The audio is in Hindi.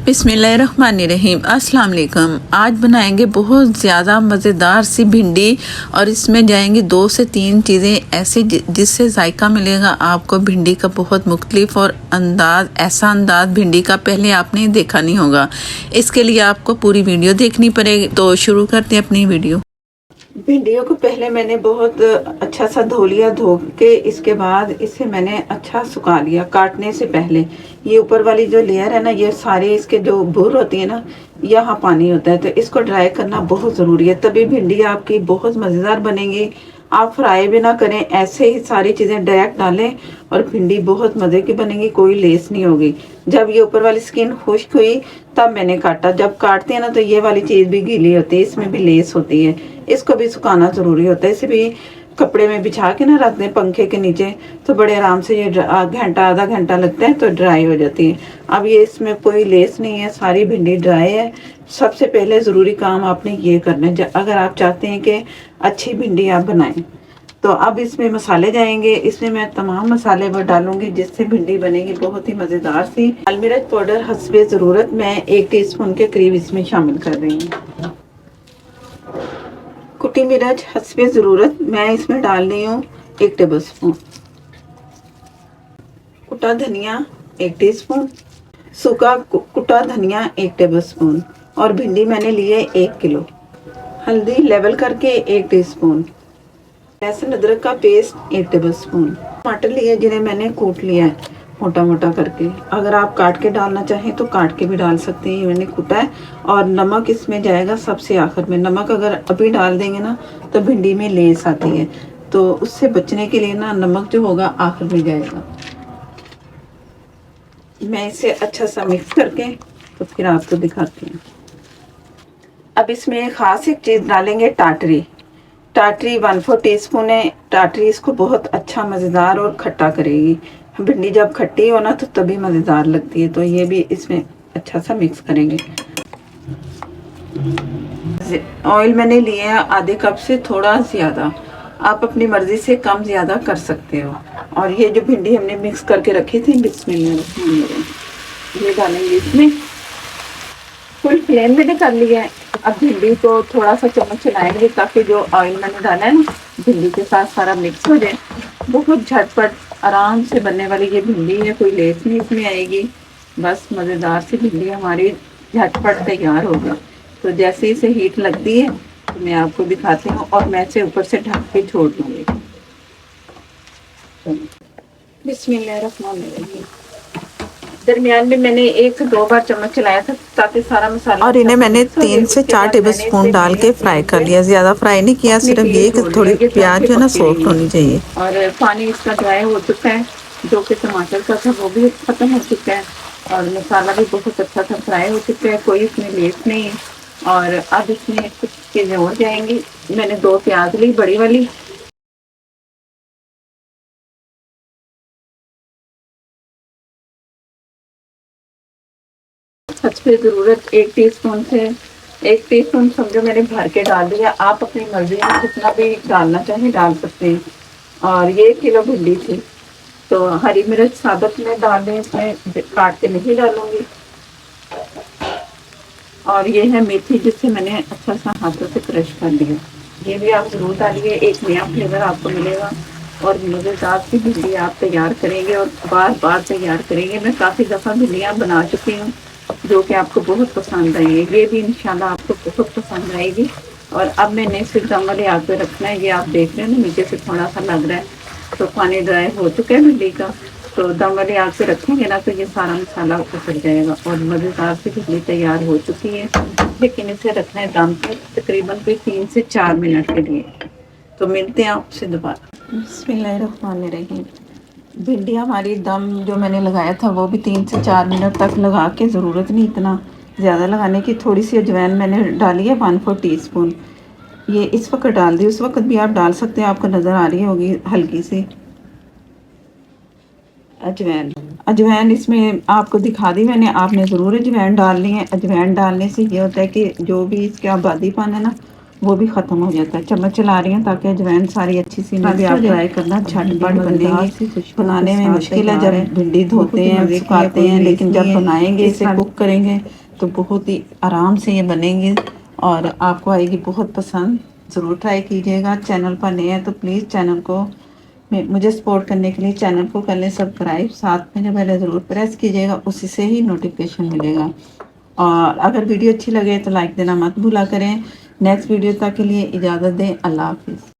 बिस्मिल्लाहिर्रहमानिर्रहीम। अस्सलाम वालेकुम। आज बनाएंगे बहुत ज़्यादा मज़ेदार सी भिंडी और इसमें जाएंगी 2 से 3 चीज़ें ऐसी जिससे जायका मिलेगा आपको भिंडी का बहुत मुख्तलिफ और ऐसा अंदाज भिंडी का पहले आपने देखा नहीं होगा। इसके लिए आपको पूरी वीडियो देखनी पड़ेगी। तो शुरू करते हैं अपनी वीडियो। भिंडियों को पहले मैंने बहुत अच्छा सा धो लिया। धो के इसके बाद इसे मैंने अच्छा सुखा लिया। काटने से पहले ये ऊपर वाली जो लेयर है ना, ये सारे इसके जो भूर होती है ना, यहाँ पानी होता है, तो इसको ड्राई करना बहुत ज़रूरी है, तभी भिंडी आपकी बहुत मज़ेदार बनेगी। आप फ्राई भी ना करें, ऐसे ही सारी चीज़ें डायरेक्ट डालें और भिंडी बहुत मज़े की बनेगी, कोई लेस नहीं होगी। जब ये ऊपर वाली स्किन खुश्क हुई तब मैंने काटा। जब काटते हैं ना तो ये वाली चीज़ भी गीली होती है, इसमें भी लेस होती है, इसको भी सुखाना ज़रूरी होता है। इसे भी कपड़े में बिछा के ना रख दें पंखे के नीचे, तो बड़े आराम से ये घंटा आधा घंटा लगता है तो ड्राई हो जाती है। अब ये इसमें कोई लेस नहीं है, सारी भिंडी ड्राई है। सबसे पहले ज़रूरी काम आपने ये करना है अगर आप चाहते हैं कि अच्छी भिंडी आप बनाएं। तो अब इसमें मसाले जाएंगे। इसमें मैं तमाम मसाले वो डालूंगी जिससे भिंडी बनेगी बहुत ही मज़ेदार सी। लाल मिर्च पाउडर हस्बे ज़रूरत मैं 1 टीस्पून के करीब इसमें शामिल कर रही हूँ। कुटी मिर्च हस्बे ज़रूरत मैं इसमें डाल रही हूँ 1 टेबल स्पून। कुटा धनिया 1 टीस्पून। सूखा कुटा धनिया 1 टेबल स्पून। और भिंडी मैंने लिए 1 किलो। हल्दी लेवल करके 1 टीस्पून। लहसुन अदरक का पेस्ट 1 टेबल स्पून। टमाटर लिए जिन्हें मैंने कूट लिया है मोटा मोटा करके। अगर आप काट के डालना चाहें तो काट के भी डाल सकते हैं, मैंने कूटा है। और नमक इसमें जाएगा सबसे आखिर में। नमक अगर अभी डाल देंगे ना तो भिंडी में लेस आती है, तो उससे बचने के लिए ना नमक जो होगा आखिर में जाएगा। मैं इसे अच्छा सा मिक्स करके तो फिर आपको दिखाती हूँ। अब इसमें खास एक चीज़ डालेंगे, टाटरी। टाटरी 1/4 टीस्पून है। टाटरी इसको बहुत अच्छा मज़ेदार और खट्टा करेगी। भिंडी जब खट्टी हो ना तो तभी मज़ेदार लगती है, तो ये भी इसमें अच्छा सा मिक्स करेंगे। ऑयल मैंने लिया है आधे कप से थोड़ा ज़्यादा, आप अपनी मर्ज़ी से कम ज़्यादा कर सकते हो। और ये जो भिंडी हमने मिक्स करके रखी थी बिस्मिल्लाह ये डालेंगे इसमें। फुल फ्लेम मैंने कर लिया है। अब भिंडी को थोड़ा सा चम्मच चलाएंगे ताकि जो ऑयल मैंने डाला है ना भिंडी के साथ सारा मिक्स हो जाए। बहुत झटपट आराम से बनने वाली ये भिंडी है, कोई लेस नहीं इसमें आएगी। बस मज़ेदार सी भिंडी हमारी झटपट तैयार होगी। तो जैसे इसे हीट लगती है तो मैं आपको दिखाती हूँ और मैं इसे ऊपर से ढक के छोड़ दूँगी। बिस्मिल्लाहिर्रहमानिर्रहीम। दरमियान में मैंने 1 से 2 बार चम्मच चलाया था ताकि सारा मसाला, और इन्हें मैंने 3 से 4 टेबल स्पून डाल के फ्राई कर लिया। ज़्यादा फ्राई नहीं किया, सिर्फ ये कि थोड़ी प्याज जो है ना सॉफ्ट होनी चाहिए। और पानी इसका ड्राई हो चुका है, जो कि टमाटर का था वो भी ख़त्म हो चुका है और मसाला भी बहुत अच्छा था फ्राई हो चुका है, कोई इसमें लेस नहीं है। और अब इसमें कुछ चीज़ें और जाएंगी। मैंने 2 प्याज ली बड़ी वाली। हस्बे ज़रूरत 1 टीस्पून से 1 टीस्पून समझो मैंने भर के डाल दिया। आप अपनी मर्जी में जितना भी डालना चाहें डाल सकते हैं। और ये 1 किलो भिंडी थी, तो हरी मिर्च साबुत में डाल दें, इसमें काट के नहीं डालूंगी। और ये है मेथी, जिससे मैंने अच्छा सा हाथों से क्रश कर लिया, ये भी आप ज़रूर डालिए, एक नया फ्लेवर आपको मिलेगा और मज़ेदार सी भिंडी आप तैयार करेंगे और बार बार तैयार करेंगे। मैं काफ़ी दफ़ा भिंडियाँ बना चुकी हूँ जो कि आपको बहुत पसंद आएगी, ये भी इंशाल्लाह आपको बहुत पसंद आएगी। और अब मैंने इसे दम वाले आग पे रखना है। ये आप देख रहे हैं ना नीचे से थोड़ा सा लग रहा है, तो पानी ड्राई हो चुका है भिंडी का। तो दम वाले आग पे रखेंगे ना तो ये सारा मसाला उतर जाएगा और मज़ेदार सी भिंडी तैयार हो चुकी है। लेकिन इसे रखना है दम पे तकरीबन कोई 3 से 4 मिनट के लिए। तो मिलते हैं आपसे दोबारा। बिस्मिल्लाहिर्रहमानिर्रहीम। भिंडी हमारी दम जो मैंने लगाया था वो भी 3 से 4 मिनट तक लगा के, ज़रूरत नहीं इतना ज़्यादा लगाने की। थोड़ी सी अजवाइन मैंने डाली है 1/4 टीस्पून, ये इस वक्त डाल दी, उस वक्त भी आप डाल सकते हैं, आपको नज़र आ रही होगी हल्की सी अजवाइन। अजवाइन इसमें आपको दिखा दी मैंने, आपने ज़रूर अजवाइन डालनी है। अजवाइन डालने से ये होता है कि जो भी इसका आबादीपन है ना वो भी ख़त्म हो जाता है। चम्मच चला रही हूँ ताकि अजवाइन सारी अच्छी सी मिल जाए। आप ट्राई करना, झटपट बनेगी, बनाने में मुश्किल है। जब भिंडी धोते हैं, सुखाते हैं, लेकिन जब बनाएंगे, इसे कुक करेंगे तो बहुत ही आराम से ये बनेंगे और आपको आएगी बहुत पसंद। ज़रूर ट्राई कीजिएगा। चैनल पर नए हैं तो प्लीज़ चैनल को मुझे सपोर्ट करने के लिए चैनल को कर लें सब्सक्राइब, साथ में जो बेल ज़रूर प्रेस कीजिएगा, उसी से ही नोटिफिकेशन मिलेगा। और अगर वीडियो अच्छी लगे तो लाइक देना मत भूला करें। नेक्स्ट वीडियो तक के लिए इजाज़त दें। अल्लाह हाफिज़।